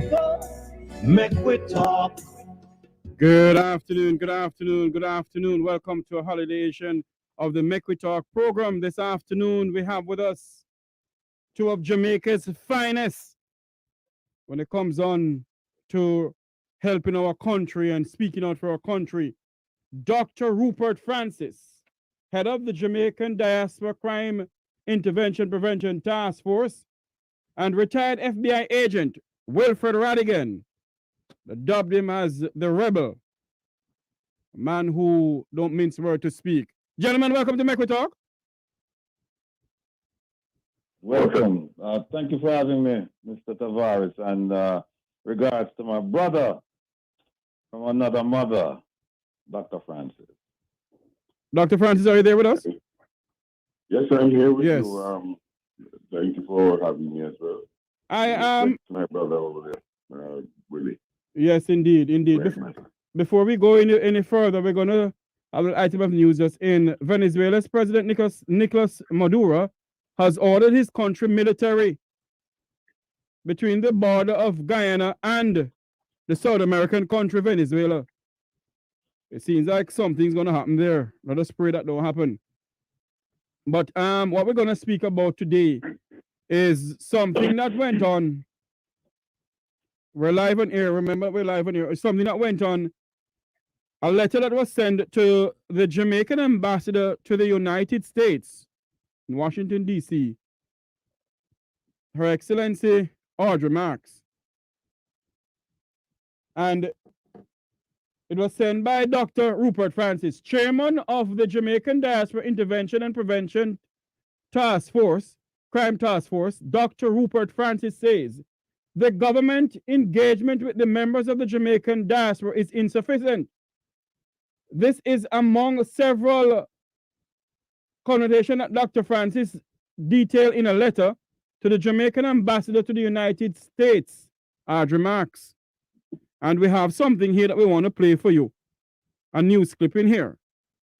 Jamaica, make we talk. Good afternoon. Welcome to a holiday edition of the Make We Talk program. This afternoon, we have with us two of Jamaica's finest when it comes on to helping our country and speaking out for our country. Dr. Rupert Francis, head of the Jamaican Diaspora Crime Intervention Prevention Task Force, and retired FBI agent Wilfred Rattigan, dubbed him as the rebel, a man who don't mince word to speak. Gentlemen, welcome to Make We Talk. Welcome. Thank you for having me, Mr. Tavares, and regards to my brother from another mother, Dr. Francis. Dr. Francis, are you there with us? Yes, I'm here with you. Thank you for having me as well. My brother over there, really. Yes, indeed. Before we go any further, we're going to have an item of news just in. Venezuela's President Nicolas Maduro has ordered his country military between the border of Guyana and the South American country, Venezuela. It seems like something's going to happen there. Let us pray that don't happen. But what we're going to speak about today is something that went on. We're live on air. Remember, we're live on air. It's something that went on. A letter that was sent to the Jamaican ambassador to the United States in Washington, D.C. Her Excellency Audrey Marks. And it was sent by Dr. Rupert Francis, chairman of the Jamaican Diaspora Intervention and Prevention Task Force, Crime Task Force. Dr. Rupert Francis says, the government engagement with the members of the Jamaican diaspora is insufficient. This is among several connotations that Dr. Francis detailed in a letter to the Jamaican ambassador to the United States, Audrey Marks. And we have something here that we want to play for you. A news clip in here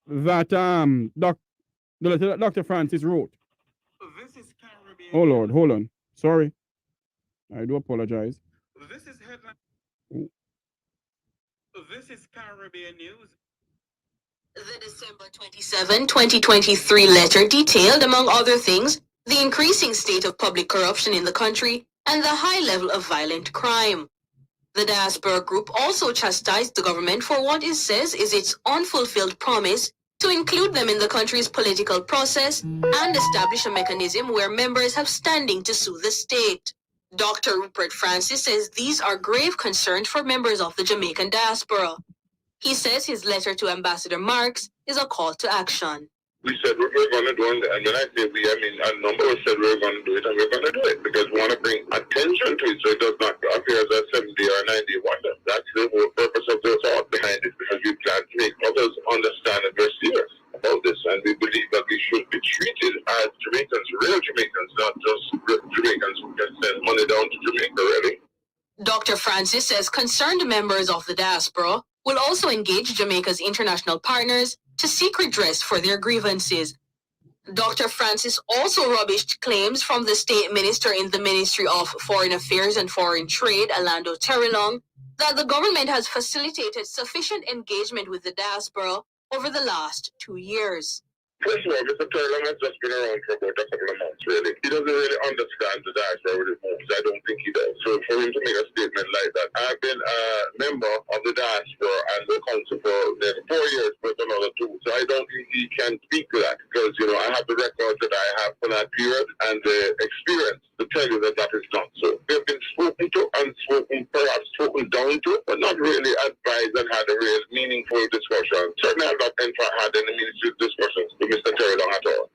that the letter that Dr. Francis wrote. This is Caribbean. Oh Lord, hold on. Sorry. I do apologize. This is headline. This is Caribbean News. The December 27, 2023 letter detailed, among other things, the increasing state of public corruption in the country and the high level of violent crime. The Diaspora Group also chastised the government for what it says is its unfulfilled promise to include them in the country's political process and establish a mechanism where members have standing to sue the state. Dr. Rupert Francis says these are grave concerns for members of the Jamaican diaspora. He says his letter to Ambassador Marks is a call to action. We said we're going to do it, and when I say we, I mean a number of us said we're going to do it, and we're going to do it because we want to bring attention to it so it does not appear as a 70 or 90 wonder. That's the whole purpose of the thought behind it, because we plan to make others understand that we're serious about this, and we believe that we should be treated as Jamaicans, real Jamaicans, not just Jamaicans who can send money down to Jamaica, really. Dr. Francis says concerned members of the diaspora will also engage Jamaica's international partners to seek redress for their grievances. Dr. Francis also rubbished claims from the state minister in the Ministry of Foreign Affairs and Foreign Trade, Orlando Terrelong, that the government has facilitated sufficient engagement with the diaspora over the last 2 years. First of all, Mr. Terrelong has just been around for about a couple of months, really. He doesn't really understand the diaspora with his moves. I don't think he does. So for him to make a statement like that, I've been a member of the diaspora and the council for maybe 4 years, but another 2. So I don't think he can speak to that because, I have the records that I have for that period and the experience to tell you that that is not so. They've been spoken to and perhaps spoken down to, but not really advised and had a real meaningful discussion. Certainly I've not had any meaningful discussions with Mr. Terrelong at all.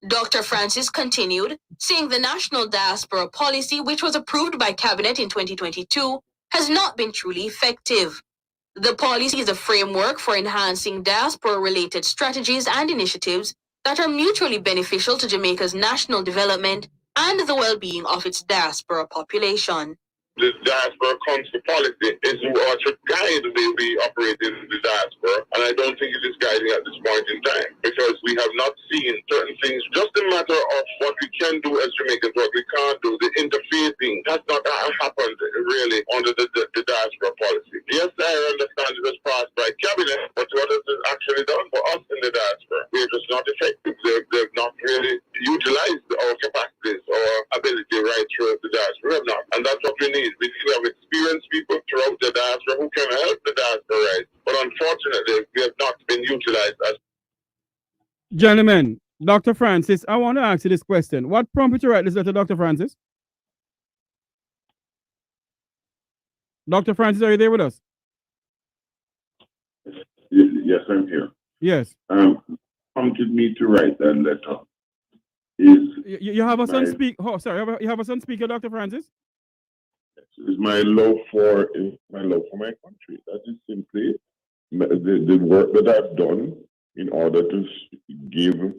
Dr. Francis continued, saying the national diaspora policy, which was approved by Cabinet in 2022, has not been truly effective. The policy is a framework for enhancing diaspora-related strategies and initiatives that are mutually beneficial to Jamaica's national development and the well-being of its diaspora population. the diaspora council policy is what should guide the way we operate in the diaspora, and I don't think it is guiding at this point in time, because we have not seen certain things. Just a matter of what we can do as Jamaicans, what we can't do. The interfacing has not happened really under the diaspora policy. Yes, I understand it was passed by cabinet, but what has it actually done for us in the diaspora? We are just not effective. They've not really utilized our capacities or ability right through the diaspora. We have not, and that's what we need. We have experienced people throughout the diaspora who can help the diaspora right, but unfortunately, we have not been utilized as. Gentlemen, Dr. Francis, I want to ask you this question. What prompted you to write this letter, Dr. Francis? Dr. Francis, are you there with us? Yes, I'm here. Yes. Prompted me to write that letter is you have us on speak. Oh, sorry, you have us on speaker, Dr. Francis. Is my love for my country. That is simply the work that I've done in order to give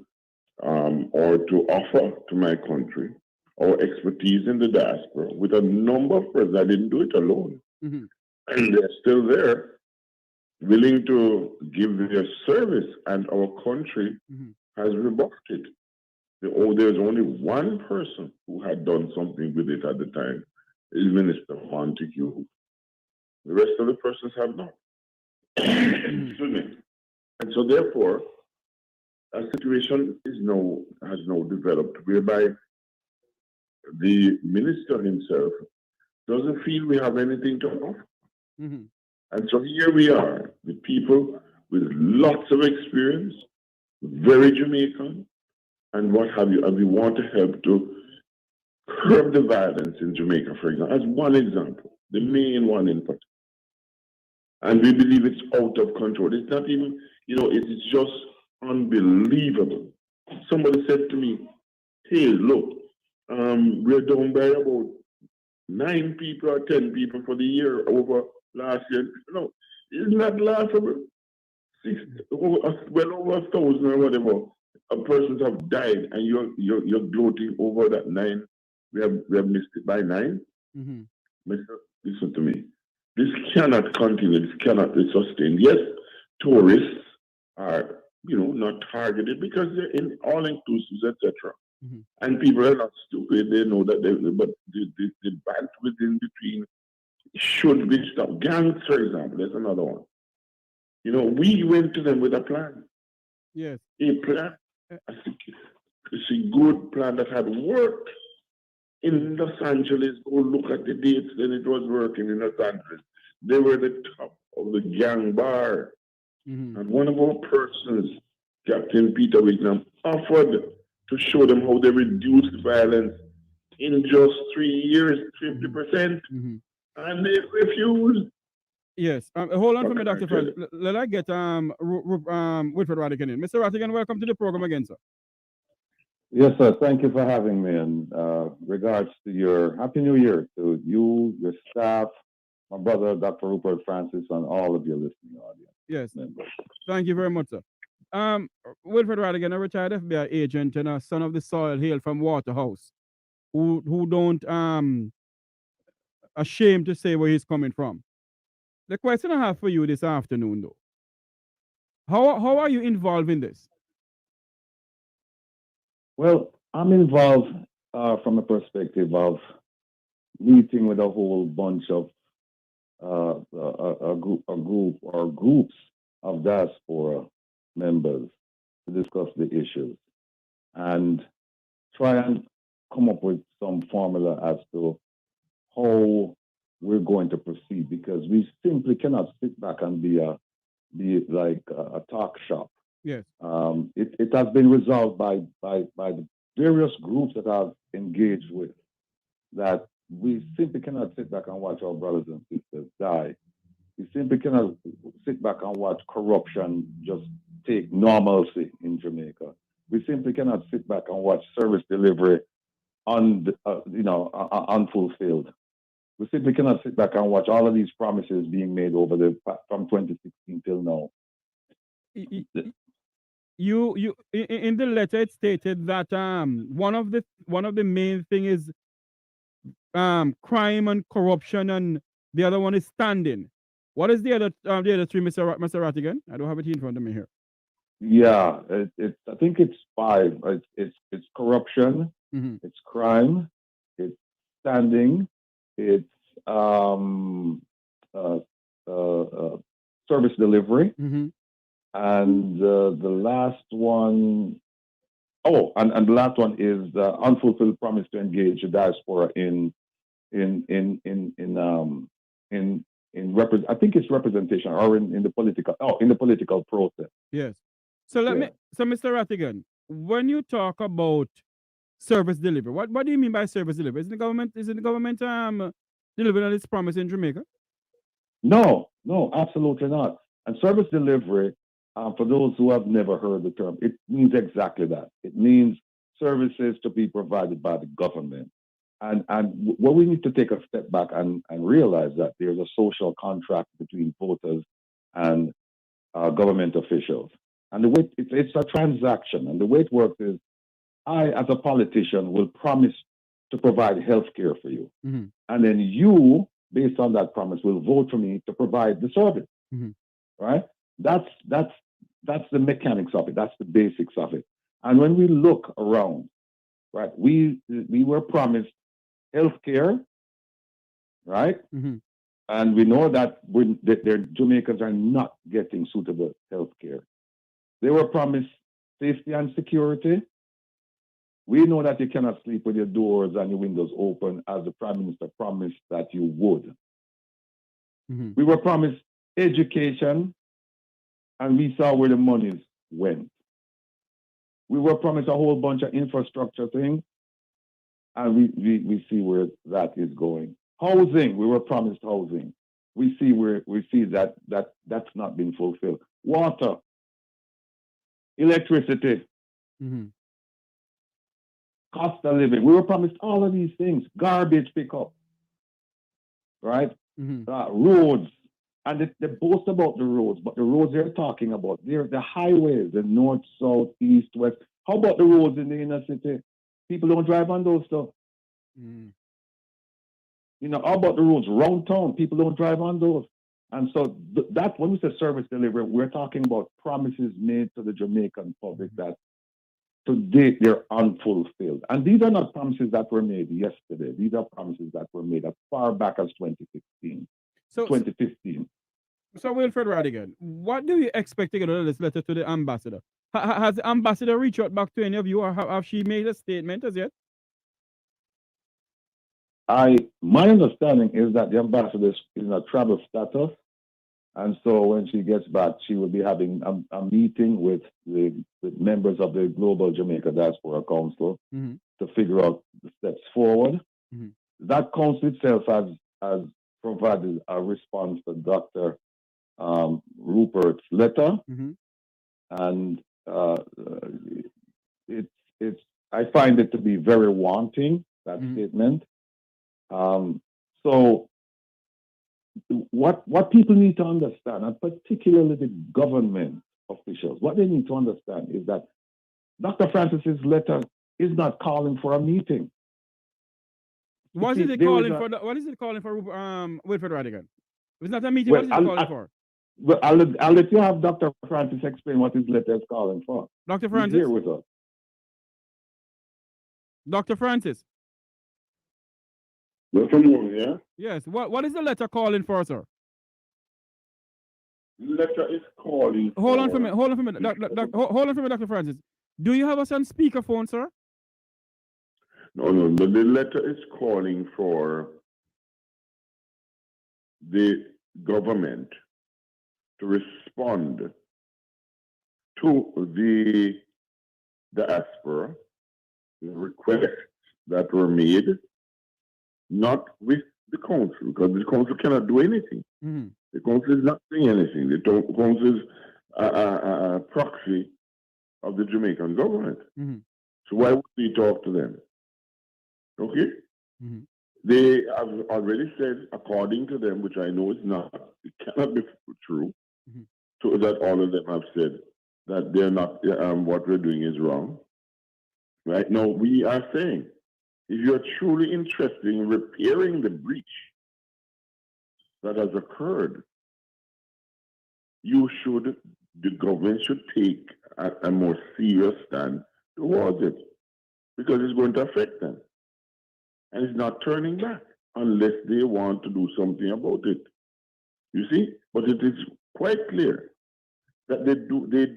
or to offer to my country our expertise in the diaspora with a number of persons. I didn't do it alone. Mm-hmm. And they're still there, willing to give their service, and our country has rebuffed it. There's only one person who had done something with it at the time, is Minister Montague. The rest of the persons have not. Excuse me. And so therefore, a situation has now developed whereby the minister himself doesn't feel we have anything to offer. Mm-hmm. And so here we are, the people with lots of experience, very Jamaican, and what have you, and we want to help to curb the violence in Jamaica, for example, as one example, the main one in particular. And we believe it's out of control. It's not even, it's just unbelievable. Somebody said to me, hey, look, we're down by about 9 people or 10 people for the year over last year. No, it's not laughable. Well over 1,000 or whatever. Persons have died, and you're gloating over that 9. We have missed it by 9. Mm-hmm. Listen to me. This cannot continue. This cannot be sustained. Yes, tourists are, not targeted because they're in all inclusives, etc. Mm-hmm. And people are not stupid. They know that but the bandwidth in between should be stopped. Gangs, for example, that's another one. We went to them with a plan. Yes. A plan. It's a good plan that had worked in Los Angeles. Go look at the dates, then it was working in Los Angeles. They were the top of the gang bar. Mm-hmm. And one of our persons, Captain Peter Whitnam, offered to show them how they reduced violence in just 3 years, 50%. Mm-hmm. And they refused. Yes. Hold on for me, Dr. Francis. Let I get Wilfred Rattigan in. Mr. Rattigan, welcome to the program again, sir. Yes, sir. Thank you for having me. And regards to your Happy New Year to you, your staff, my brother, Dr. Rupert Francis, and all of your listening audience. Yes. Members. Thank you very much, sir. Wilfred Rattigan, a retired FBI agent and a son of the soil, hail from Waterhouse, who don't ashamed to say where he's coming from. The question I have for you this afternoon, though, how are you involved in this? Well, I'm involved from a perspective of meeting with a whole bunch of a group or groups of diaspora members to discuss the issues and try and come up with some formula as to how we're going to proceed, because we simply cannot sit back and be like a talk shop. Yes. It has been resolved by the various groups that I've engaged with that we simply cannot sit back and watch our brothers and sisters die. We simply cannot sit back and watch corruption just take normalcy in Jamaica. We simply cannot sit back and watch service delivery unfulfilled. We simply cannot sit back and watch all of these promises being made from 2016 till now. You in the letter it stated that one of the main thing is crime and corruption, and the other one is standing. What is the other three, Mr. Rattigan? I don't have it in front of me here. Yeah, I think it's 5. It's corruption, it's crime, it's standing, it's service delivery, and the last one. Oh, and the last one is the unfulfilled promise to engage the diaspora in I think it's representation or in the political process. Yes. So Mr. Rattigan, when you talk about service delivery, what do you mean by service delivery? Is the government delivering on its promise in Jamaica? No, absolutely not. And service delivery, for those who have never heard the term, it means exactly that. It means services to be provided by the government. And what we need to take a step back and realize that there's a social contract between voters and government officials. And the way it's a transaction. And the way it works is I, as a politician, will promise to provide health care for you. And then you, based on that promise, will vote for me to provide the service. Right? That's the mechanics of it. That's the basics of it. And when we look around, right, we were promised health care, right? And we know that their Jamaicans are not getting suitable health care. They were promised safety and security. We know that you cannot sleep with your doors and your windows open, as the Prime Minister promised that you would. We were promised education, and we saw where the monies went. We were promised a whole bunch of infrastructure things, and we see where that is going. Housing, we were promised housing. We see that that's not been fulfilled. Water, electricity, cost of living. We were promised all of these things. Garbage pickup, right? Roads. And they boast about the roads, but the roads they're talking about, they're the highways, the north, south, east, west. How about the roads in the inner city? People don't drive on those stuff. How about the roads around town? People don't drive on those. And so that when we say service delivery, we're talking about promises made to the Jamaican public that to date they're unfulfilled. And these are not promises that were made yesterday. These are promises that were made as far back as 2015. So 2015. So Wilfred Rattigan, what do you expect to get out of this letter to the ambassador? Has the ambassador reached out back to any of you, or have she made a statement as yet? My understanding is that the ambassador is in a travel status, and so when she gets back, she will be having a meeting with the members of the Global Jamaica Diaspora Council to figure out the steps forward. That council itself has provided a response to Dr. Rupert's letter, and I find it to be very wanting, that statement. So what people need to understand, and particularly the government officials, what they need to understand is that Dr. Francis's letter is not calling for a meeting. What is it calling for, Wilfred Rattigan? It's not a meeting. What is it calling for? Well, I'll let you have Dr. Francis explain what his letter is calling for. Dr. Francis? He's here with us. Dr. Francis? Yeah? Yes. What is the letter calling for, sir? The letter is calling for... Hold on for a minute. Hold on for a minute, Dr. Francis. Do you have us on speakerphone, sir? No. The letter is calling for the government to respond to the diaspora, the requests that were made, not with the council, because the council cannot do anything. The council is not doing anything. The council is a proxy of the Jamaican government. So why would we talk to them? Okay? They have already said, according to them, which I know is not, it cannot be true, so that all of them have said that they're not, what we're doing is wrong. Right now, we are saying if you're truly interested in repairing the breach that has occurred, the government should take a more serious stand towards it, because it's going to affect them. And it's not turning back unless they want to do something about it. You see? But it is quite clear that they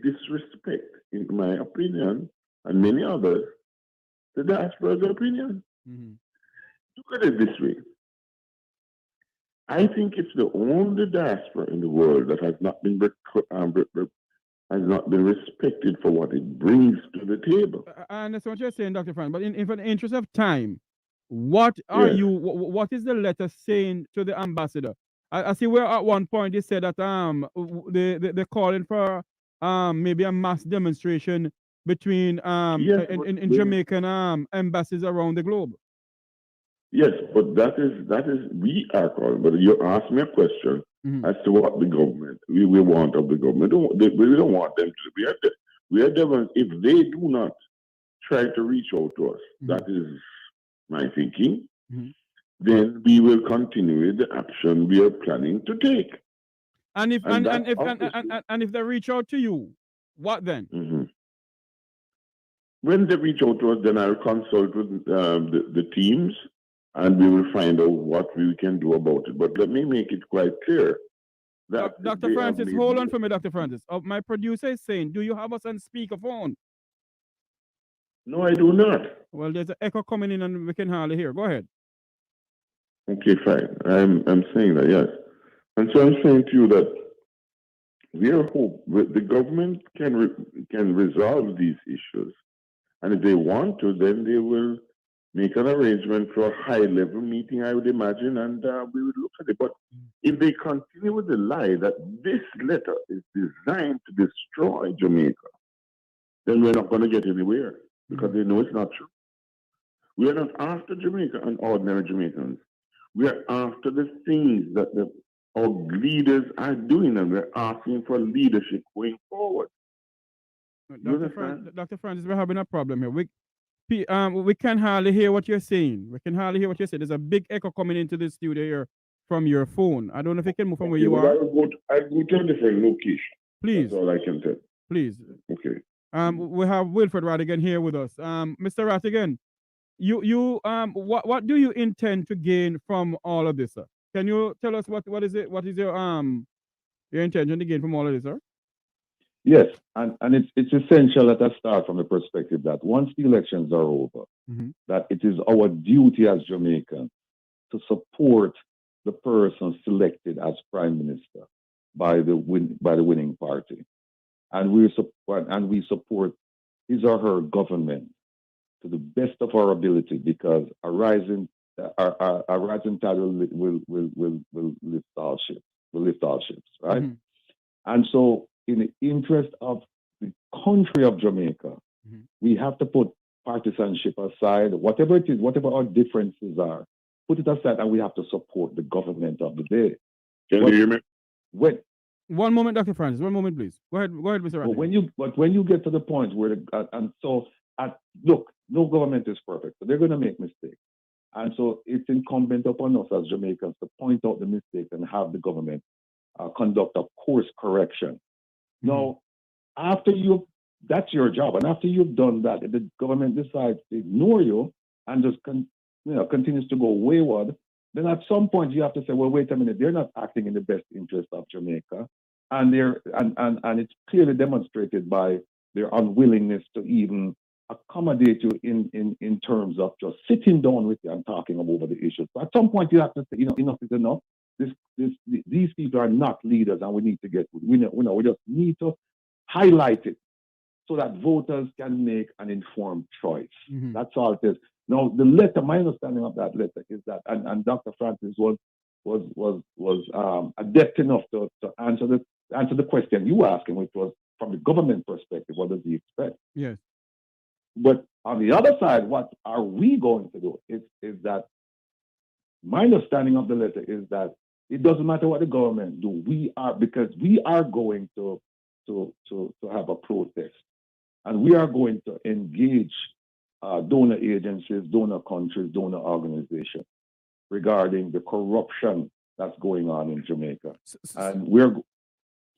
disrespect, in my opinion, and many others, the diaspora's opinion. Mm-hmm. Look at it this way. I think it's the only diaspora in the world that has not been respected for what it brings to the table. I understand what you're saying, Dr. Francis, but in the interest of time, what are Yes. what is the letter saying to the ambassador? I see where at one point they said that they're calling for maybe a mass demonstration between Yes, in Jamaican embassies around the globe. Yes, but that is we are calling. But you asked me a question as to what the government we want of the government. We don't want them to. We are them. If they do not try to reach out to us, that is my thinking. Then we will continue with the action we are planning to take. And if they reach out to you, what then? When they reach out to us, then I'll consult with the teams, and we will find out what we can do about it. But let me make it quite clear that Dr. Francis, hold on for me, Dr. Francis. My producer is saying, do you have us on speakerphone? No, I do not. Well, there's an echo coming in and we can hardly hear. Go ahead. Okay, fine. I'm saying that, yes. And so I'm saying to you that we are hope the government can resolve these issues. And if they want to, then they will make an arrangement for a high-level meeting, I would imagine, and we would look at it. But if they continue with the lie that this letter is designed to destroy Jamaica, then we're not going to get anywhere, because they know it's not true. We are not after Jamaica and ordinary Jamaicans. We are after the things that our leaders are doing, and we're asking for leadership going forward. Dr. Francis, we're having a problem here. We can hardly hear what you're saying. We can hardly hear what you're saying. There's a big echo coming into the studio here from your phone. I don't know if you can move from where you are. I'll go to a different location. Please. That's all I can tell. Please. Okay. We have Wilfred Rattigan here with us. Mr. Rattigan, what do you intend to gain from all of this, sir? Can you tell us what is your intention to gain from all of this, sir? Yes, and it's essential that I start from the perspective that once the elections are over, that it is our duty as Jamaicans to support the person selected as Prime Minister by the winning party, and we support his or her government to the best of our ability, because a rising tide will lift all ships, right? And so, in the interest of the country of Jamaica, we have to put partisanship aside, whatever it is, whatever our differences are, put it aside, and we have to support the government of the day. Can you hear me? One moment, Dr. Francis. One moment, please. Go ahead, Mr. Rattigan. But when you get to the point where look, no government is perfect, so they're going to make mistakes, and so it's incumbent upon us as Jamaicans to point out the mistakes and have the government conduct a course correction. Now, that's your job, and after you've done that, if the government decides to ignore you and just continues to go wayward, then at some point you have to say, well, wait a minute, they're not acting in the best interest of Jamaica, and it's clearly demonstrated by their unwillingness to even accommodate you in terms of just sitting down with you and talking over the issues. So at some point you have to say, enough is enough. These people are not leaders, and we just need to highlight it so that voters can make an informed choice. That's all it is. Now, the letter, my understanding of that letter is that, and Dr. Francis was adept enough to answer the question you asked him, which was from the government perspective, what does he expect? Yes. But on the other side, what are we going to do? Is that my understanding of the letter is that it doesn't matter what the government do. Because we are going to have a protest, and we are going to engage donor agencies, donor countries, donor organizations regarding the corruption that's going on in Jamaica. And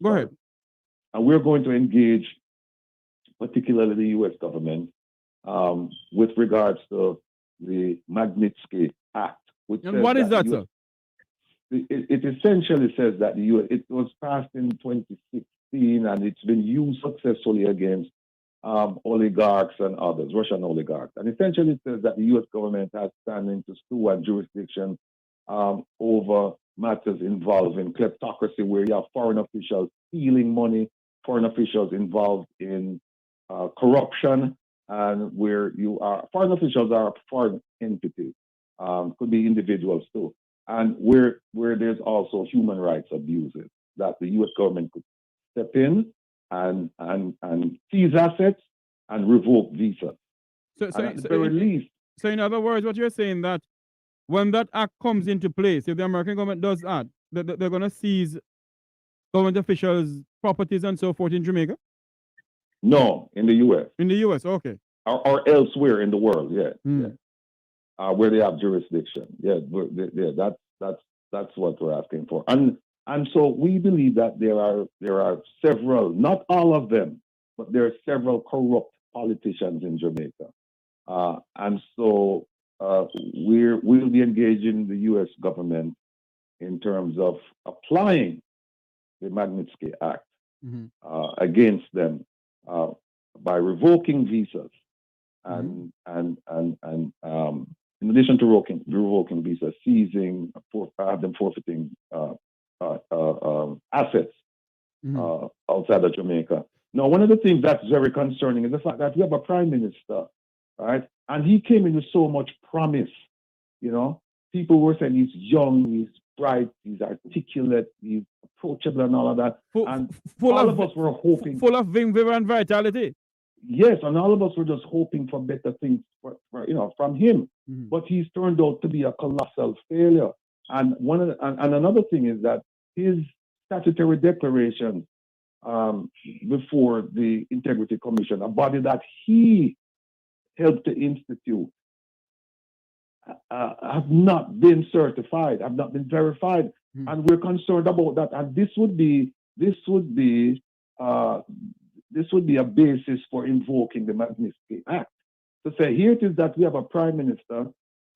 go ahead. And we're going to engage, particularly the U.S. government, with regards to the Magnitsky Act. And what is that, sir? It essentially says that the U.S. it was passed in 2016 and it's been used successfully against oligarchs and others, Russian oligarchs. And essentially it says that the U.S. government has standing to sue and jurisdiction over matters involving kleptocracy, where you have foreign officials stealing money, foreign officials involved in corruption, and where you are, foreign officials are foreign entities, could be individuals too, and where there's also human rights abuses that the U.S. government could step in and seize assets and revoke visas. So in other words, what you're saying that when that act comes into place, if the American government does that, they're going to seize government officials' properties and so forth in Jamaica? No, in the U.S. In the U.S., okay. Or elsewhere in the world, yeah. Where they have jurisdiction. That's what we're asking for. And so we believe that there are several, not all of them, but there are several corrupt politicians in Jamaica. And so we'll be engaging the U.S. government in terms of applying the Magnitsky Act against them by revoking visas and in addition to revoking visas, seizing, them forfeiting assets outside of Jamaica. Now, one of the things that's very concerning is the fact that we have a prime minister, right? And he came in with so much promise, you know. People were saying he's young, he's bright, he's articulate, he's approachable and all of that. All of us were hoping. Full of vim, vigor and vitality. Yes, and all of us were just hoping for better things from him. But he's turned out to be a colossal failure. And another thing is that his statutory declaration before the Integrity Commission, a body that he helped to institute, have not been certified, have not been verified, and we're concerned about that. And this would be a basis for invoking the Magnitsky Act, to say here it is that we have a prime minister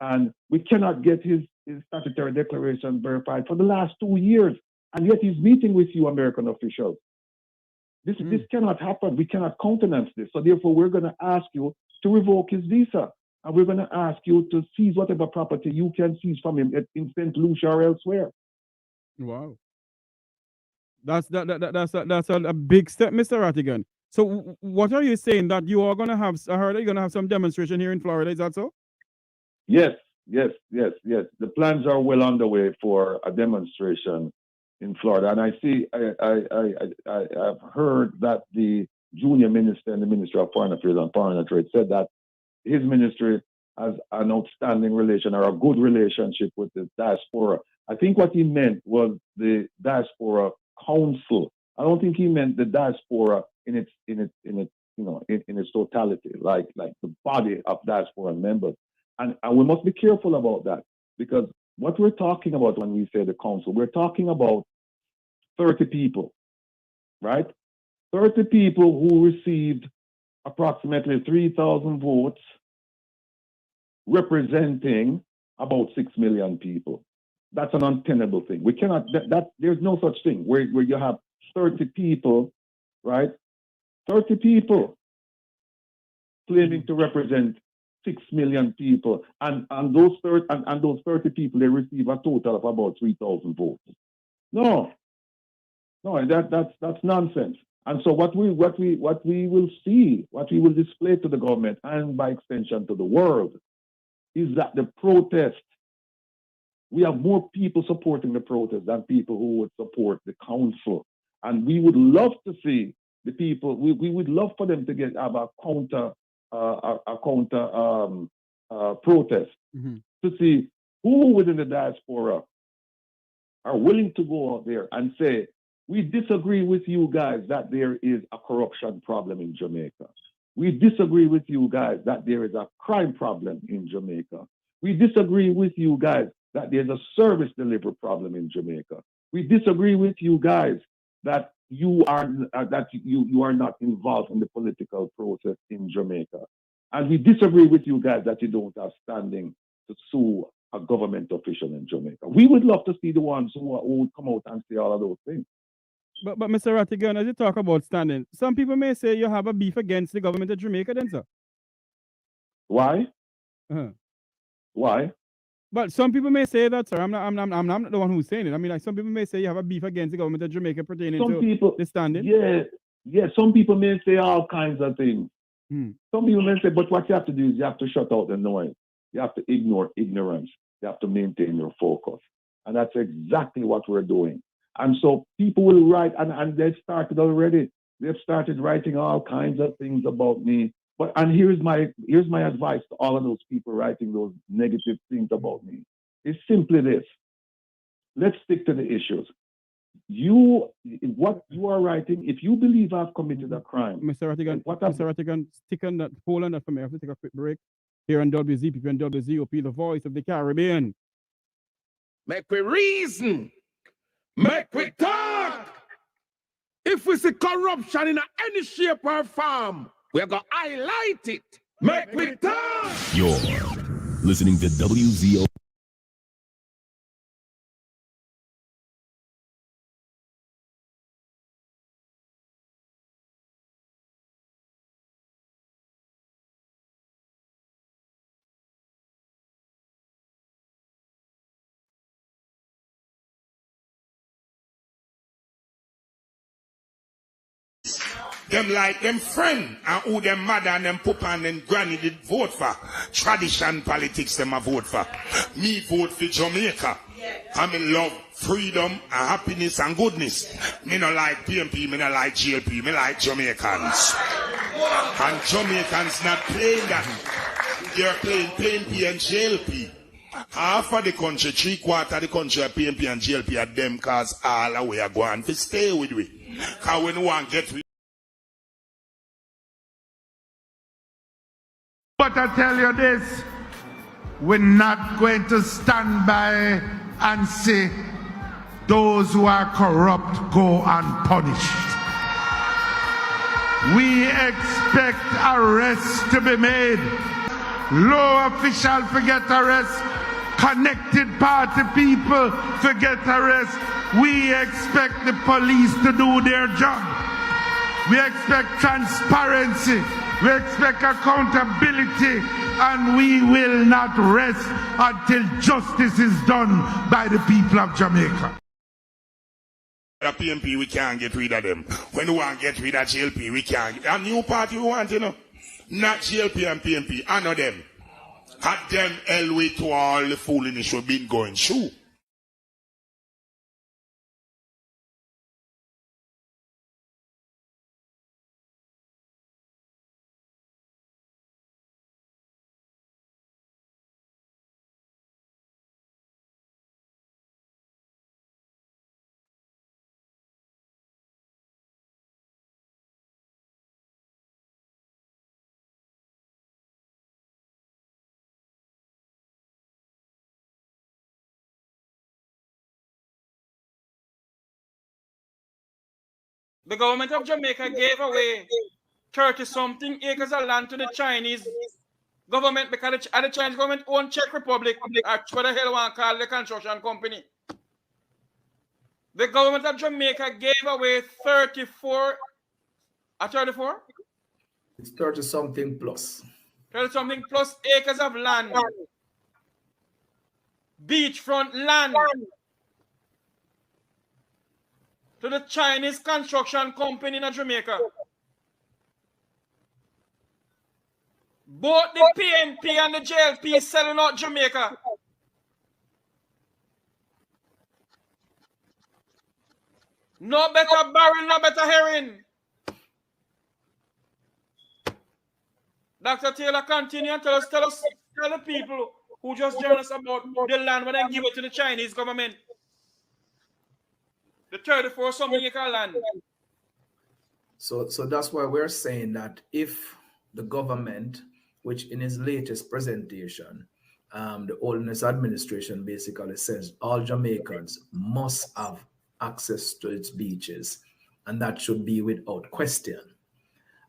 and we cannot get his statutory declaration verified for the last 2 years, and yet he's meeting with you American officials. This cannot happen. We cannot countenance this. So therefore, we're going to ask you to revoke his visa, and we're going to ask you to seize whatever property you can seize from him in St. Lucia or elsewhere. Wow, that's a big step, Mr. Rattigan. So what are you saying, that you are going to have? I heard that you're going to have some demonstration here in Florida. Is that so? Yes. The plans are well underway for a demonstration in Florida, and I've heard that the junior minister in the Ministry of Foreign Affairs and Foreign Trade said that his ministry has an outstanding relation or a good relationship with the Diaspora. I think what he meant was the Diaspora Council. I don't think he meant the Diaspora in its totality, like the body of Diaspora members. And we must be careful about that, because what we're talking about when we say the council, we're talking about 30 people, right? 30 people who received approximately 3,000 votes, representing about 6 million people. That's an untenable thing. We cannot, there's no such thing where you have 30 people, right? 30 people claiming to represent 6 million people, and those 30 people, they receive a total of about 3,000 votes. No, that's nonsense. And so what we will see, what we will display to the government and by extension to the world, is that the protest, we have more people supporting the protest than people who would support the council. And we would love to see the people, we would love for them to have a counter protest, to see who within the diaspora are willing to go out there and say, we disagree with you guys that there is a corruption problem in Jamaica. We disagree with you guys that there is a crime problem in Jamaica. We disagree with you guys that there's a service delivery problem in Jamaica. We disagree with you guys that you are not involved in the political process in Jamaica. And we disagree with you guys that you don't have standing to sue a government official in Jamaica. We would love to see the ones who would come out and say all of those things. But Mr. Rattigan, as you talk about standing, some people may say you have a beef against the government of Jamaica then, sir. Why? Uh-huh. Why? But some people may say that, sir. I'm not the one who's saying it. I mean, like, some people may say you have a beef against the government of Jamaica pertaining to the standing. Yeah, some people may say all kinds of things. Some people may say, but what you have to do is you have to shut out the noise. You have to ignore ignorance. You have to maintain your focus. And that's exactly what we're doing. And so people will write, and they've started already. They've started writing all kinds of things about me. And here's my advice to all of those people writing those negative things about me. It's simply this. Let's stick to the issues. What you are writing, if you believe I've committed a crime. Mr. Rattigan, stick on that, hold on that for me. I have to take a quick break. Here on WZPP and WZOP, the voice of the Caribbean. Make we reason. Make we talk. If we see corruption in any shape or form, we're going to highlight it. Make we talk. You're listening to WZO. Them like them friend and who them mother and them papa and them granny did vote for. Tradition politics them a vote for. Me vote for Jamaica. I'm in love, freedom, and happiness and goodness. Me no like PMP, me no like GLP, me like Jamaicans. And Jamaicans not playing that. They're playing PMP and GLP. Half of the country, 3/4 of the country are PMP and GLP are them cause all the way are going to stay with we. Cause when we want to get with. But I tell you this, we're not going to stand by and see those who are corrupt go unpunished. We expect arrests to be made. Low officials forget arrests. Connected party people forget arrests. We expect the police to do their job. We expect transparency. We expect accountability, and we will not rest until justice is done by the people of Jamaica. The PMP, we can't get rid of them. When we want to get rid of GLP, we can't. A new party we want, you know. Not GLP and PMP, I know them. Had them hell way to all the foolishness we've been going through. The government of Jamaica gave away 30-something acres of land to the Chinese government because the Chinese government owned Czech Republic, or what the hell one call the construction company. The government of Jamaica gave away 34. It's 30-something plus. 30-something plus acres of land. Beachfront land. To the Chinese construction company in Jamaica. Both the PNP and the JLP selling out Jamaica. No better barrel, no better herring. Dr. Taylor, continue and tell the people who just joined us about the land when they give it to the Chinese government. The 34-something acre land. So that's why we're saying that if the government, which in its latest presentation, the Holiness Administration basically says all Jamaicans must have access to its beaches, and that should be without question.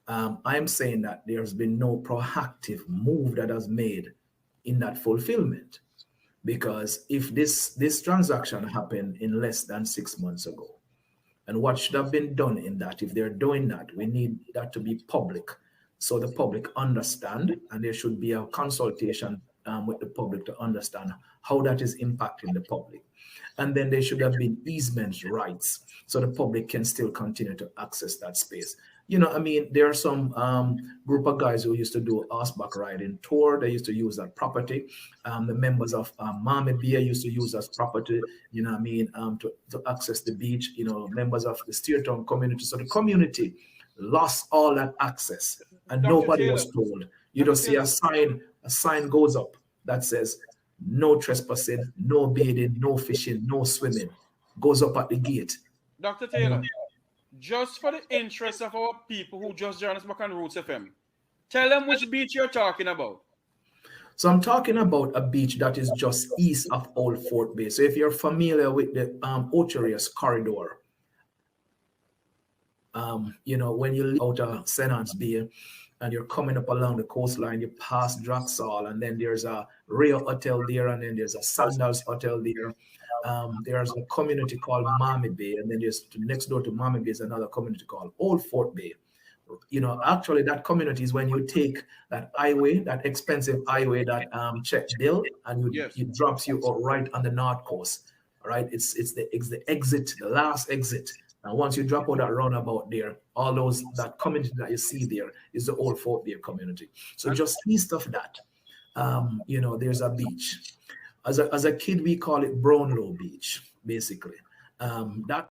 I'm saying that there's been no proactive move that has made in that fulfillment, because if this transaction happened in less than 6 months ago, and what should have been done in that, if they're doing that, we need that to be public, so the public understand, and there should be a consultation with the public to understand how that is impacting the public. And then there should have been easement rights, so the public can still continue to access that space. I mean, there are some group of guys who used to do horseback riding tour. They used to use that property. The members of Mami Beer used to use that property, to access the beach, members of the Steertown community. So the community lost all that access, and Dr. nobody Taylor. was told. You just see a sign goes up that says, no trespassing, no bathing, no fishing, no swimming, goes up at the gate. Dr. Taylor, just for the interest of our people who just joined us back on Roots FM, tell them which beach you're talking about. So I'm talking about a beach that is just east of Old Fort Bay. So if you're familiar with the Ocherius corridor, when you leave out of St. Anne's Bay and you're coming up along the coastline, you pass Draxall, and then there's a Rio Hotel there, and then there's a Sandals Hotel there. There's a community called Mami Bay, and then there's next door to Mami Bay is another community called Old Fort Bay. Actually that community is when you take that highway, that expensive highway that Check Bill, and it drops you right on the north coast. Right? It's the exit, the last exit. And once you drop out that roundabout there, that community that you see there is the Old Fort Bay community. So just east of that, there's a beach. As a kid, we call it Brownlow Beach, basically. That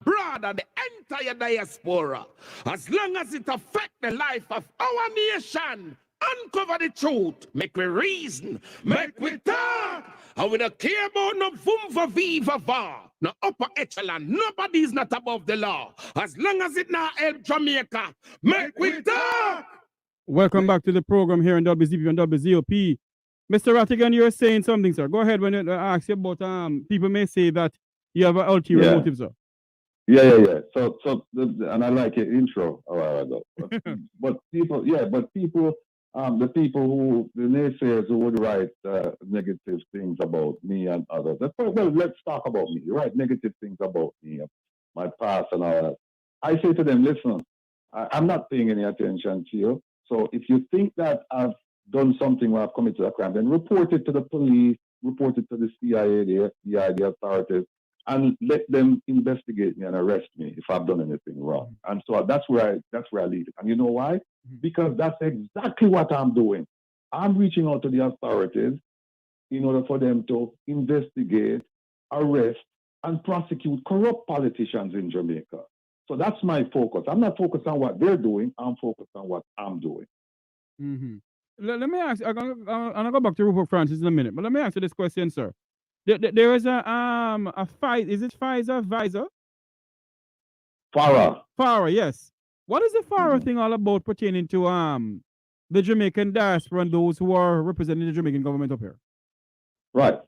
Brother, the entire diaspora, as long as it affects the life of our nation, uncover the truth, make we reason, make we talk, and we don't care about no vumva viva va, no upper echelon, nobody is not above the law, as long as it not help Jamaica, make we talk. Welcome back to the program here on WZP and WZOP. Mr. Rattigan, you're saying something, sir. Go ahead when you ask you about people may say that you have an ulterior motive, sir. Yeah. So, and I like your intro a while ago. But people, the people who, the naysayers who would write negative things about me and others. Well, let's talk about me. You write negative things about me, my past and all that. I say to them, listen, I'm not paying any attention to you. So if you think that I've done something where I've committed a crime, then report it to the police, report it to the CIA, the FBI, the authorities, and let them investigate me and arrest me if I've done anything wrong. And so that's where I leave it. And you know why? Because that's exactly what I'm doing. I'm reaching out to the authorities in order for them to investigate, arrest, and prosecute corrupt politicians in Jamaica. So that's my focus. I'm not focused on what they're doing. I'm focused on what I'm doing. Mm-hmm. Let me ask. I'm gonna go back to Rupert Francis in a minute, but let me ask you this question, sir. There is a fight. Is it Pfizer? Farah, yes. What is the Farah thing all about pertaining to the Jamaican diaspora and those who are representing the Jamaican government up here? Right.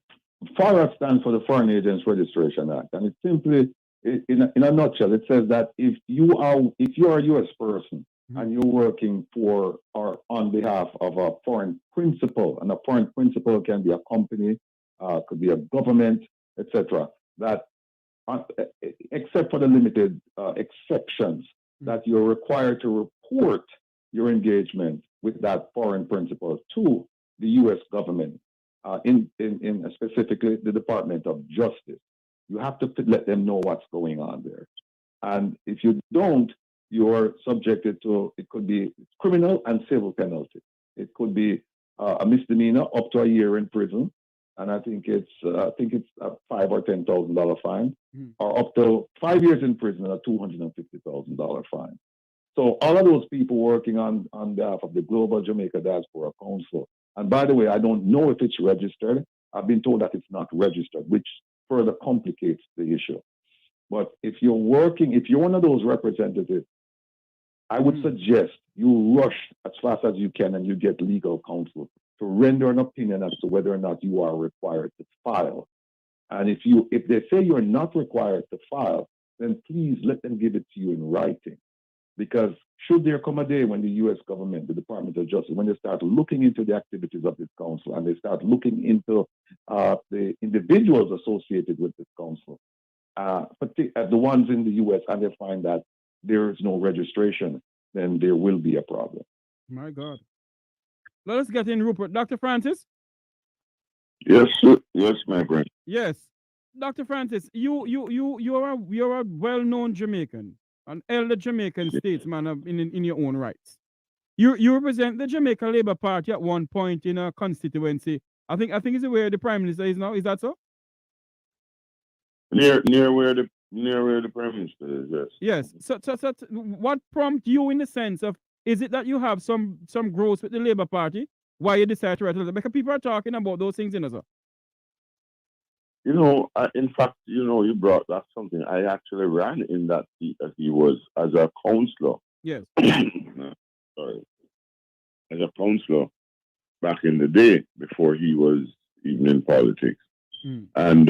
FARA stands for the Foreign Agents Registration Act, and it's simply, in a nutshell, it says that if you are a U.S. person and you're working for or on behalf of a foreign principal, and a foreign principal can be a company, could be a government, etc., that except for the limited exceptions, that you're required to report your engagement with that foreign principal to the U.S. government, in specifically the Department of Justice. You have to let them know what's going on there. And if you don't, you're subjected to, it could be criminal and civil penalty. It could be a misdemeanor up to a year in prison, and I think it's a $5,000 or $10,000 fine, or up to 5 years in prison and a $250,000 fine. So all of those people working on behalf of the Global Jamaica Diaspora Council, and by the way, I don't know if it's registered. I've been told that it's not registered, which further complicates the issue. But if you're one of those representatives I would suggest you rush as fast as you can and you get legal counsel to render an opinion as to whether or not you are required to file. And if they say you're not required to file, then please let them give it to you in writing. Because should there come a day when the U.S. government, the Department of Justice, when they start looking into the activities of this council and they start looking into the individuals associated with this council, the ones in the U.S., and they find that there is no registration, then there will be a problem. My God. Let us get in, Rupert. Dr. Francis? Yes, sir. Yes, my friend. Yes. Dr. Francis, you are a well-known Jamaican, an elder Jamaican statesman in your own rights. You represent the Jamaica Labour Party at one point in a constituency. I think it's where the Prime Minister is now. Is that so? Near where the Prime Minister is, yes. Yes. So what prompted you in the sense of, is it that you have some growth with the Labour Party? Why you decide to write a letter? Because people are talking about those things, sir. In fact, you brought that something. I actually ran in that seat as he was as a councillor. Yes. Sorry. As a councillor back in the day before he was even in politics. And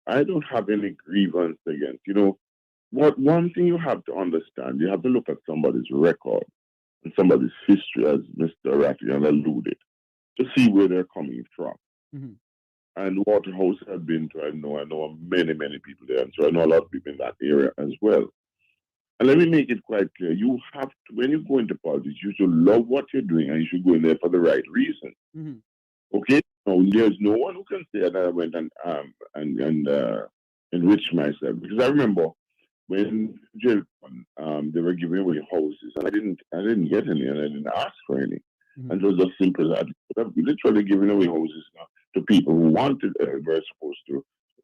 I don't have any grievance against. One thing you have to understand, you have to look at somebody's record and somebody's history, as Mr. Rattigan alluded, to see where they're coming from. And Waterhouse I've been to, I know many, many people there, and so I know a lot of people in that area as well. And let me make it quite clear, you have to, when you go into politics, you should love what you're doing and you should go in there for the right reason. Okay? Now, there's no one who can say that I went and enriched myself. Because I remember when they were giving away houses, and I didn't get any, and I didn't ask for any. And it was as simple as that. But I'm literally giving away houses now to people who wanted, were supposed to,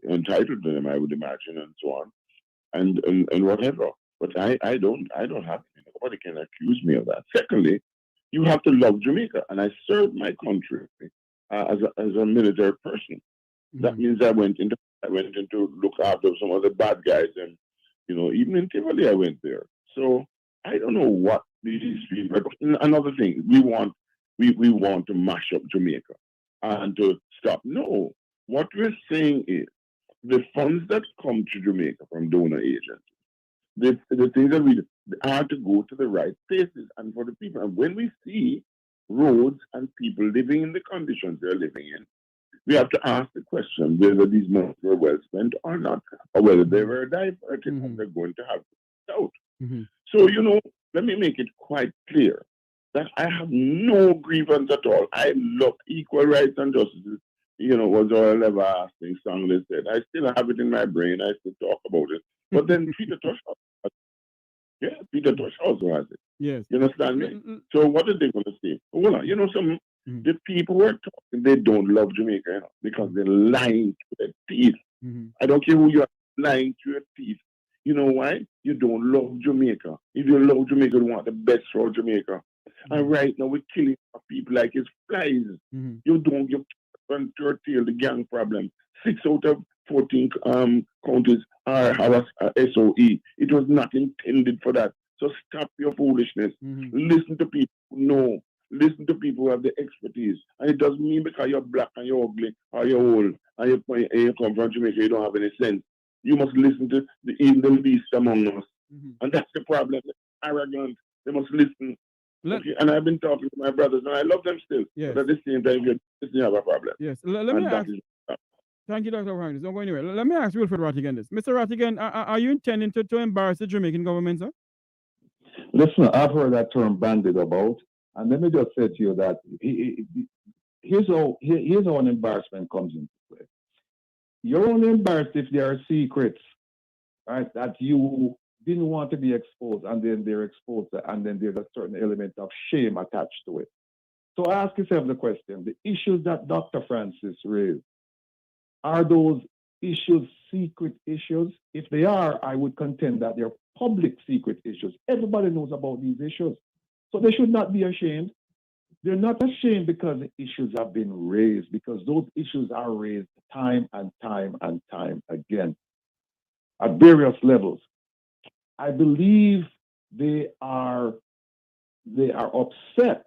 entitled to them, I would imagine, and so on, and whatever. But I don't have any. Nobody can accuse me of that. Secondly, you have to love Jamaica, and I served my country as a military person. That means I went into look after some of the bad guys, and even in Tivoli I went there. So I don't know what these people. Another thing, we want to mash up Jamaica and to stop. No, what we're saying is the funds that come to Jamaica from donor agencies, the things that we are to go to the right places and for the people. And when we see roads and people living in the conditions they're living in, we have to ask the question whether these money were well spent or not, or whether they were diverted and they're going to have to out. So, let me make it quite clear that I have no grievance at all. I love equal rights and justice. Was all ever asking song they said. I still have it in my brain. I still talk about it. But then Peter Tosh also has it. Yes. You understand me? So what are they going to say? Hold on. The people who are talking, they don't love Jamaica, because they're lying to their teeth. I don't care who you are, lying to your teeth. You know why? You don't love Jamaica. If you love Jamaica, you want the best for Jamaica. And right now, we're killing people like it's flies. You can't curtail the gang problem. 6 out of 14 counties are SOE. It was not intended for that. So stop your foolishness. Listen to people who know. Listen to people who have the expertise. And it doesn't mean because you're black and you're ugly or you're old and you come from Jamaica, you don't have any sense. You must listen to even the least among us. And that's the problem. They're arrogant. They must listen. Okay? And I've been talking to my brothers, and I love them still. Yes. But at the same time, you have a problem. Yes. Let me ask. Thank you, Dr. Francis. Don't go anywhere. Let me ask Wilfred Rattigan this. Mr. Rattigan, are you intending to embarrass the Jamaican government, sir? Listen, I've heard that term bandied about. And let me just say to you that here's how an embarrassment comes into play. You're only embarrassed if there are secrets, right, that you didn't want to be exposed, and then they're exposed, and then there's a certain element of shame attached to it. So ask yourself the question, the issues that Dr. Francis raised, are those issues secret issues? If they are, I would contend that they're public secret issues. Everybody knows about these issues. So they should not be ashamed. They're not ashamed because the issues have been raised, because those issues are raised time and time and time again at various levels. I believe they are upset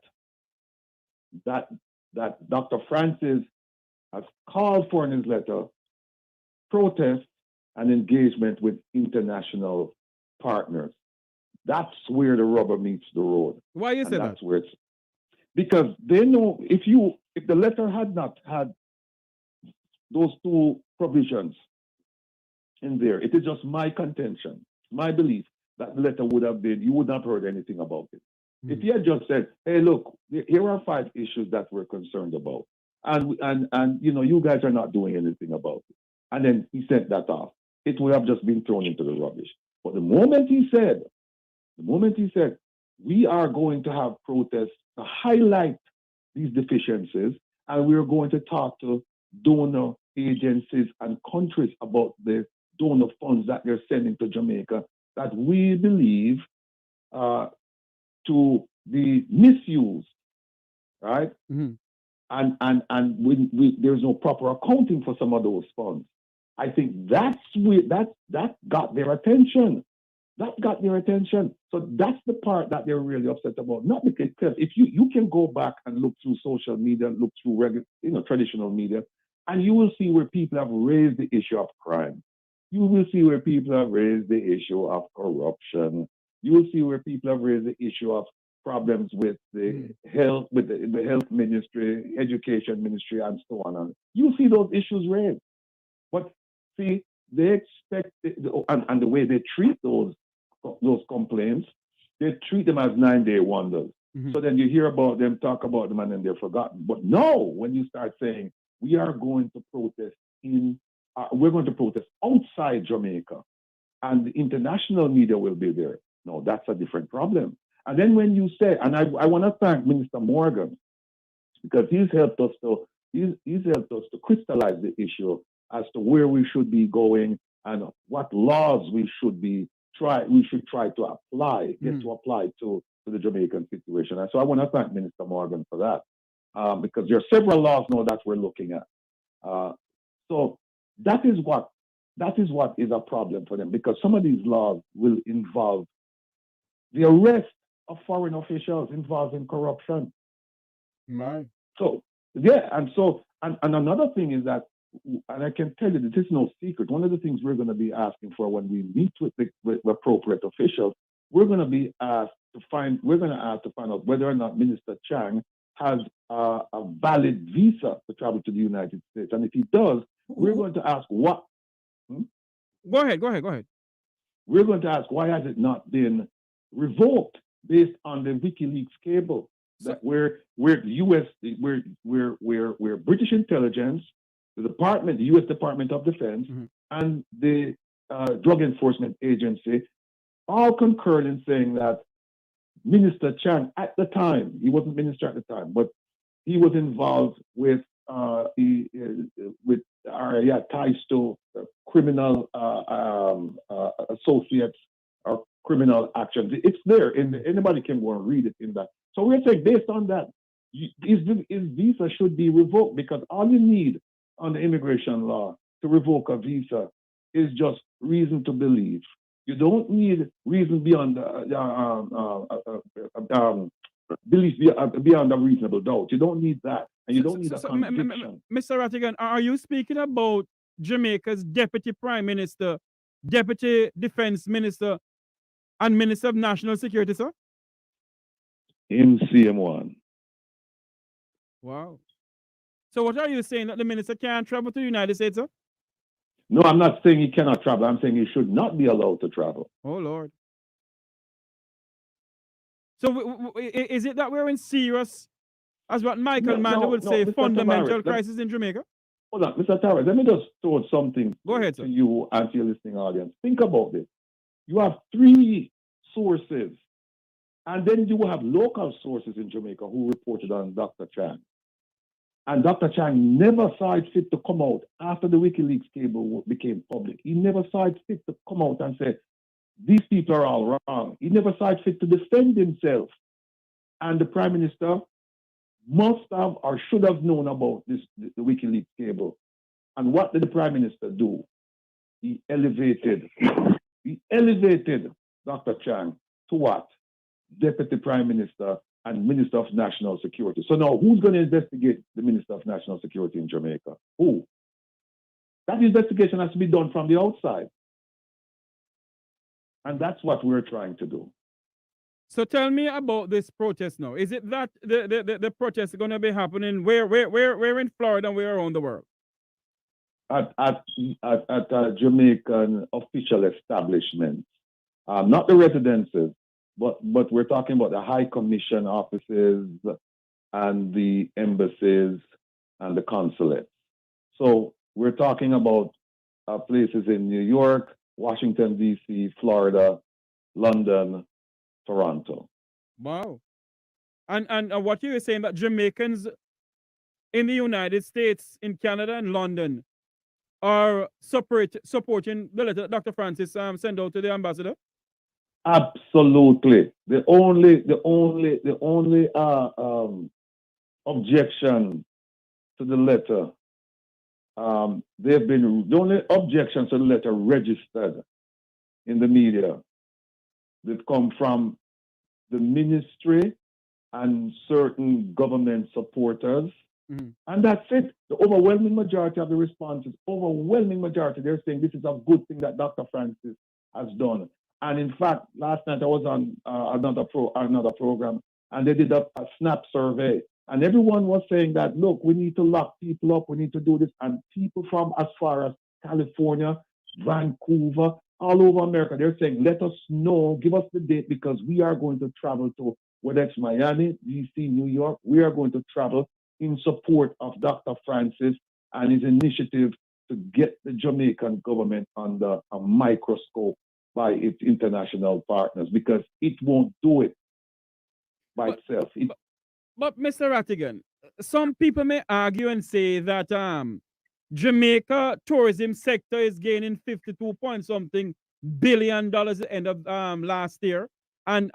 that Dr. Francis has called for in his letter protest and engagement with international partners. That's where the rubber meets the road. Why you say that? Where it's because they know if the letter had not had those two provisions in there, it is just my contention, my belief that the letter would have been, you would not have heard anything about it. If he had just said, hey, look, here are 5 issues that we're concerned about. And you guys are not doing anything about it. And then he sent that off. It would have just been thrown into the rubbish. But the moment he said, we are going to have protests to highlight these deficiencies, and we're going to talk to donor agencies and countries about the donor funds that they're sending to Jamaica that we believe to be misused, right? Mm-hmm. And there's no proper accounting for some of those funds. I think that got their attention. That got their attention. So that's the part that they're really upset about. Not because if you can go back and look through social media, look through regular, traditional media, and you will see where people have raised the issue of crime. You will see where people have raised the issue of corruption. You will see where people have raised the issue of problems with the health, with the health ministry, education ministry, and so on. And you see those issues raised. But see, they expect, and the way they treat those complaints, they treat them as 9-day wonders. Mm-hmm. So then you hear about them, talk about them, and then they're forgotten. But no, when you start saying, we are going to protest we're going to protest outside Jamaica, and the international media will be there. No, that's a different problem. And then when you say, and I want to thank Minister Morgan, because he's helped us to crystallize the issue as to where we should be going and what laws we should try to apply, get to apply to the Jamaican situation. And so I want to thank Minister Morgan for that, because there are several laws now that we're looking at. So that is what is a problem for them, because some of these laws will involve the arrest of foreign officials involving corruption. Right. So yeah, and another thing is that, and I can tell you that this is no secret, one of the things we're going to be asking for when we meet with the appropriate officials, we're going to be asked to find out whether or not Minister Chang has a valid visa to travel to the United States. And if he does, we're going to ask what. Go ahead. We're going to ask why has it not been revoked based on the WikiLeaks cable that where British intelligence, the U.S. Department of Defense, and the Drug Enforcement Agency all concurred in saying that Minister Chang, at the time, he wasn't minister at the time, but he was involved with ties to criminal associates or criminal actions. It's there, anybody can go and read it in that. So we're saying based on that, his visa should be revoked, because all you need on the immigration law to revoke a visa is just reason to believe. You don't need reason beyond belief beyond a reasonable doubt. You don't need that, and you don't need a conviction. Mr. Rattigan, are you speaking about Jamaica's Deputy Prime Minister, Deputy Defense Minister, and Minister of National Security, sir? In CM1. Wow. So what are you saying, that the minister can't travel to the United States, sir? No, I'm not saying he cannot travel. I'm saying he should not be allowed to travel. Oh, Lord. So is it that we're in serious, as what Michael Mandel would say, fundamental crisis in Jamaica? Hold on, Mr. Tavares, let me just throw something to you and to your listening audience. Think about this. You have 3 sources, and then you will have local sources in Jamaica who reported on Dr. Chang. And Dr. Chang never saw it fit to come out after the WikiLeaks cable became public. He never saw it fit to come out and say, these people are all wrong. He never saw it fit to defend himself. And the Prime Minister must have or should have known about the WikiLeaks cable. And what did the Prime Minister do? He elevated Dr. Chang to what? Deputy Prime Minister and Minister of National Security. So now, who's going to investigate the Minister of National Security in Jamaica? Who? That investigation has to be done from the outside. And that's what we're trying to do. So tell me about this protest now. Is it that the protest is going to be happening where in Florida and where around the world? At Jamaican official establishments, not the residences, but we're talking about the High Commission offices and the embassies and the consulates. So we're talking about places in New York, Washington, D.C., Florida, London, Toronto. Wow. And what you were saying that Jamaicans in the United States, in Canada and London are supporting the letter that Dr. Francis sent out to the ambassador? Absolutely. The only objection to the letter, the only objections to the letter registered in the media that come from the ministry and certain government supporters. Mm-hmm. And that's it. The overwhelming majority of the responses, they're saying this is a good thing that Dr. Francis has done. And in fact, last night I was on another program, and they did a SNAP survey. And everyone was saying that, look, we need to lock people up, we need to do this. And people from as far as California, Vancouver, all over America, they're saying, let us know, give us the date, because we are going to travel to, whether it's Miami, DC, New York, we are going to travel in support of Dr. Francis and his initiative to get the Jamaican government under a microscope by its international partners, because it won't do it by itself. But Mr. Rattigan, some people may argue and say that Jamaica tourism sector is gaining 52 point something billion dollars at the end of last year, and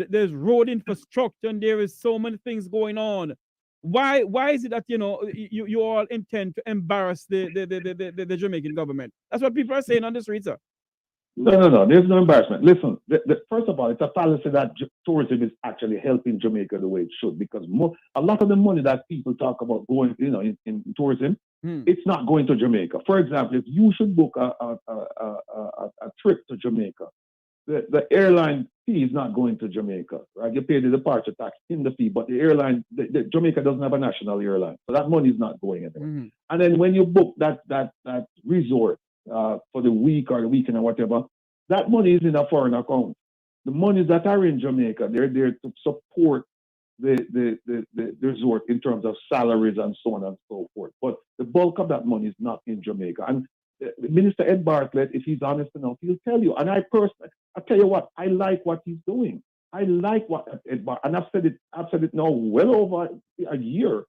there's road infrastructure and there is so many things going on. Why is it that you all intend to embarrass the Jamaican government? That's what people are saying on the streets, sir. No. There's no embarrassment. Listen, first of all, it's a fallacy that tourism is actually helping Jamaica the way it should, because a lot of the money that people talk about going, in tourism, it's not going to Jamaica. For example, if you should book a trip to Jamaica, the airline fee is not going to Jamaica, right? You pay the departure tax in the fee, but the airline, Jamaica doesn't have a national airline, so that money is not going anywhere. Mm-hmm. And then when you book that resort for the week or the weekend or whatever, that money is in a foreign account. The monies that are in Jamaica, they're there to support the resort in terms of salaries and so on and so forth. But the bulk of that money is not in Jamaica. And Minister Ed Bartlett, if he's honest enough, he'll tell you. And I tell you what, I like what he's doing. I like what Ed Bartlett, and I've said it now well over a year.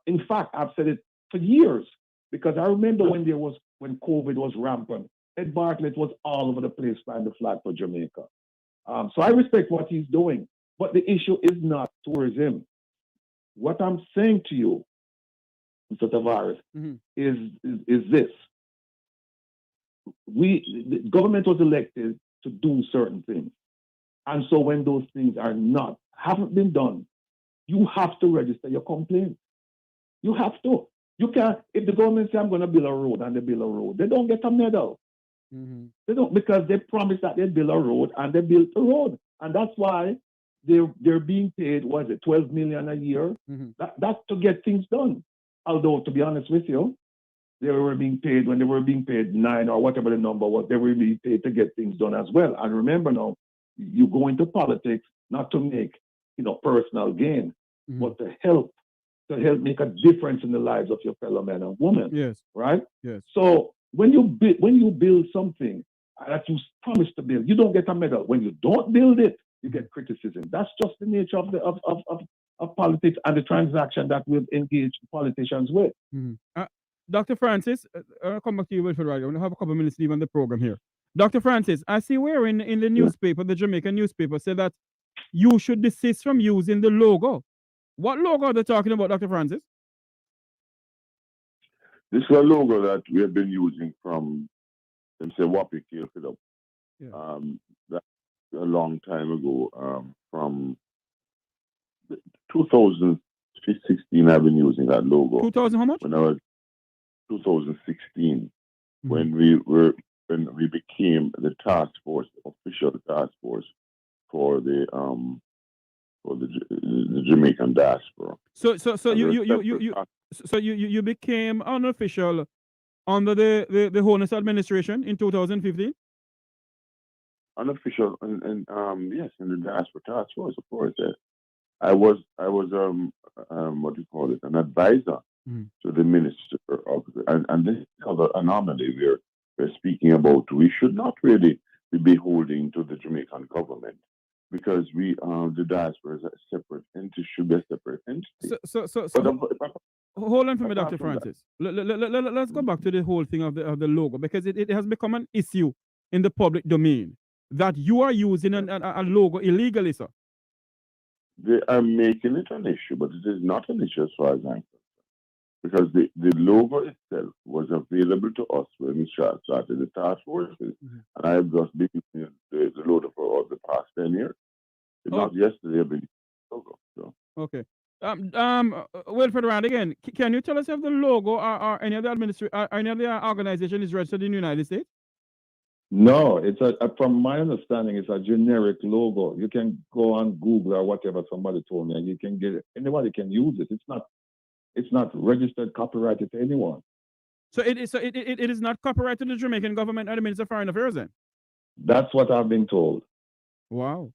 In fact, I've said it for years, because I remember when COVID was rampant, Ed Bartlett was all over the place flying the flag for Jamaica. So I respect what he's doing, but the issue is not tourism. What I'm saying to you, Mr. Tavares, is this. The government was elected to do certain things. And so when those things haven't been done, you have to register your complaint. You have to. You can't, if the government say I'm going to build a road and they build a road, they don't get a medal. Mm-hmm. They don't, because they promised that they'd build a road and they built a road. And that's why they're being paid, what is it, $12 million a year? Mm-hmm. That's to get things done. Although, to be honest with you, they were being paid, when they were being paid 9 or whatever the number was, they were being paid to get things done as well. And remember now, you go into politics not to make, personal gain, but to help make a difference in the lives of your fellow men and women. Yes. Right? Yes. So when you build something that you promise to build, you don't get a medal. When you don't build it, you get criticism. That's just the nature of politics and the transaction that we've engaged politicians with. Mm-hmm. Dr. Francis, I'll come back to you, Wilfred Rattigan. We'll have a couple of minutes to leave on the program here. Dr. Francis, I see where in the newspaper, the Jamaican newspaper, said that you should desist from using the logo. What logo are they talking about, Dr. Francis? This is a logo that we have been using from, them say, Wapi Kill Fit Up. Yeah. a long time ago, from 2016, I've been using that logo. 2000 how much? When I was 2016, Mm-hmm. when we became the task force, official task force for the Jamaican diaspora. So And you became unofficial under the Honest administration in 2015? Unofficial, and yes, in the diaspora task force, of course. Yes. I was what do you call it, an advisor to the minister of, and this is another anomaly we're speaking about. We should not really be beholden to the Jamaican government, because we the diaspora is a separate entity, should be a separate entity. Hold on for me, Dr. Francis. Let's go back to the whole thing of the logo, because it has become an issue in the public domain that you are using a logo illegally, sir. They are making it an issue, but it is not an issue as far as I'm concerned, because the logo itself was available to us when we started the task forces, and I have just been using the logo for the past 10 years. It's not yesterday I've been using the logo. So. Okay. Wilfred Rattigan, can you tell us if the logo or any of the organization is registered in the United States? No, it's from my understanding, it's a generic logo. You can go on Google or whatever somebody told me, and you can get it. Anybody can use it. It's not registered, copyrighted to anyone. So it is not copyrighted to the Jamaican government or the Minister of Foreign Affairs then? That's what I've been told. Wow.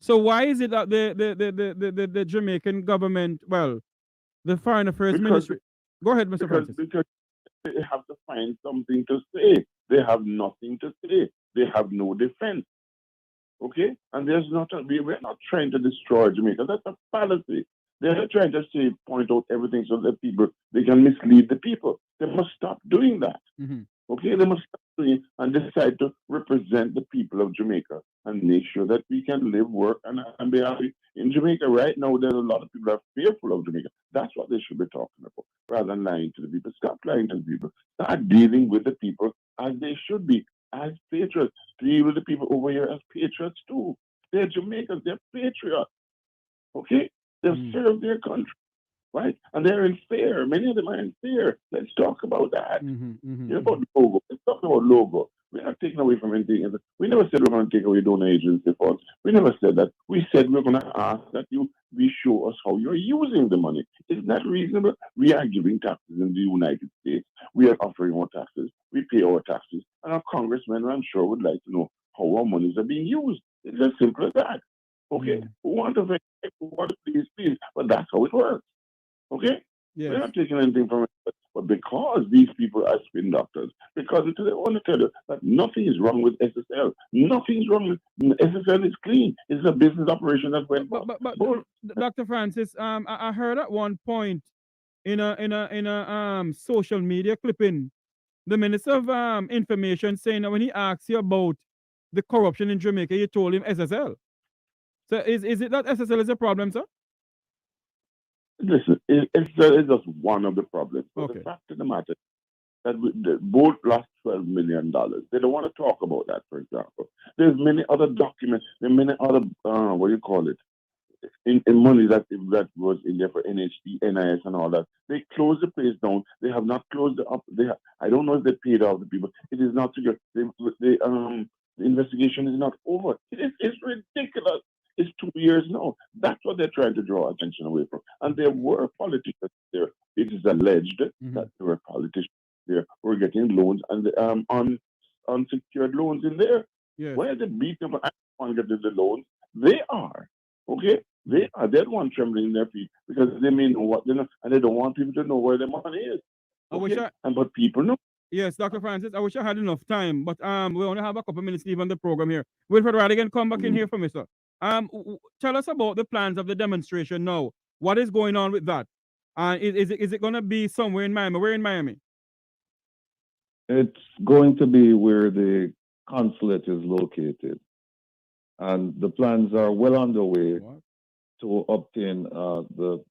So why is it that the Jamaican government, well, the Foreign Affairs Ministry? Go ahead, Mr. Francis. Because they have to find something to say. They have nothing to say. They have no defense. Okay? And we're not trying to destroy Jamaica. That's a fallacy. They're trying to point out everything so that they can mislead the people. They must stop doing that. Mm-hmm. Okay? They must stop doing it and decide to represent the people of Jamaica and make sure that we can live, work, and be happy in Jamaica. Right now, there's a lot of people that are fearful of Jamaica. That's what they should be talking about, rather than lying to the people. Stop lying to the people. Start dealing with the people as they should be, as patriots. Deal with the people over here as patriots too. They're Jamaicans. They're patriots. Okay? They've served their country, right? And they're in fear. Many of them are in fear. Let's talk about that. About logo. Let's talk about logo. We're not taking away from anything. We never said we're going to take away donor agency funds. We never said that. We said we're going to ask that you show us how you're using the money. Isn't that reasonable? We are giving taxes in the United States. We are offering our taxes. We pay our taxes. And our congressmen, I'm sure, would like to know how our monies are being used. It's as simple as that. Okay? Who want to please. But that's how it works. Okay? Yes. We're not taking anything from it. But because these people are spin doctors, because they want to tell you that nothing is wrong with SSL. Nothing's wrong with SSL is clean. It's a business operation that went but Dr. Francis, I heard at one point in a social media clipping, the Minister of Information saying that when he asked you about the corruption in Jamaica, you told him SSL. So is it that SSL is a problem, sir? Listen, it's just one of the problems. But Okay. the fact of the matter that the boat lost $12 million. They don't want to talk about that, for example. There's many other documents, there are many other, what do you call it, in money that was in there for NHD, NIS and all that. They closed the place down. They have not closed it up. I don't know if they paid off the people. It is not secure. The investigation is not over. It's ridiculous. It's 2 years now. That's what they're trying to draw attention away from. And there were politicians there. It is alleged that there were politicians there who were getting loans and unsecured loans in there. Yes. Where the beating up and getting the loans, they are. Okay? They're the one trembling in their feet because they may know what they know and they don't want people to know where their money is. Okay? But people know. Yes, Dr. Francis, I wish I had enough time, but we only have a couple minutes leave on the program here. Wilfred Rattigan, come back in here for me, sir. Tell us about the plans of the demonstration now. What is going on with that? Is it going to be somewhere in Miami? Where in Miami? It's going to be where the consulate is located. And the plans are well underway to obtain the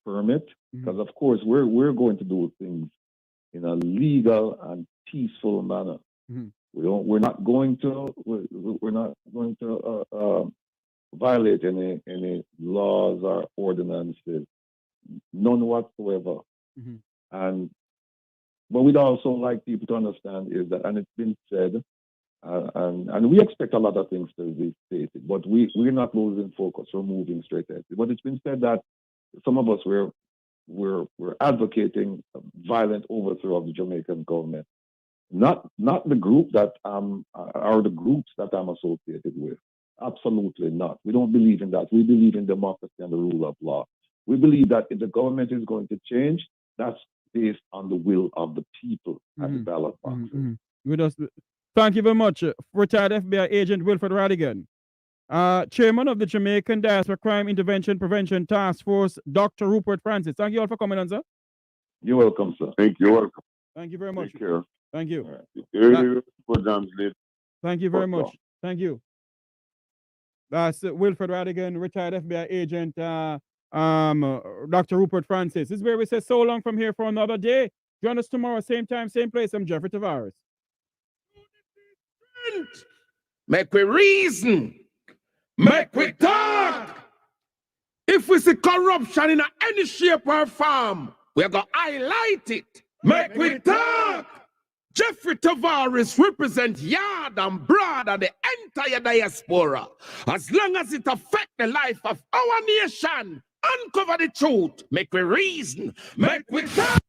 permit. Because, of course, we're going to do things in a legal and peaceful manner. We're not going to violate any laws or ordinances, none whatsoever. But we'd also like people to understand is that, and it's been said, and we expect a lot of things to be stated, but we're not losing focus. We're moving straight ahead. But it's been said that some of us we're advocating a violent overthrow of the Jamaican government. Not the group that are the groups that I'm associated with. Absolutely not. We don't believe in that. We believe in democracy and the rule of law. We believe that if the government is going to change, that's based on the will of the people at the ballot box. Thank you very much, retired FBI agent Wilfred Rattigan. Chairman of the Jamaican Diaspora Crime Intervention Prevention Task Force, Dr. Rupert Francis. Thank you all for coming on, sir. You're welcome, sir. Thank you. You're welcome. Thank you very much. Take care. Thank you. Thank you very much. Thank you. That's Wilfred Rattigan, retired FBI agent, Dr. Rupert Francis. This is where we say so long from here for another day. Join us tomorrow, same time, same place. I'm Jeffrey Tavares. Make we reason. Make we talk. If we see corruption in any shape or form, we're going to highlight it. Make we talk. Jeffrey Tavares represent yard and broad and the entire diaspora. As long as it affects the life of our nation, uncover the truth. Make we reason. Make we talk.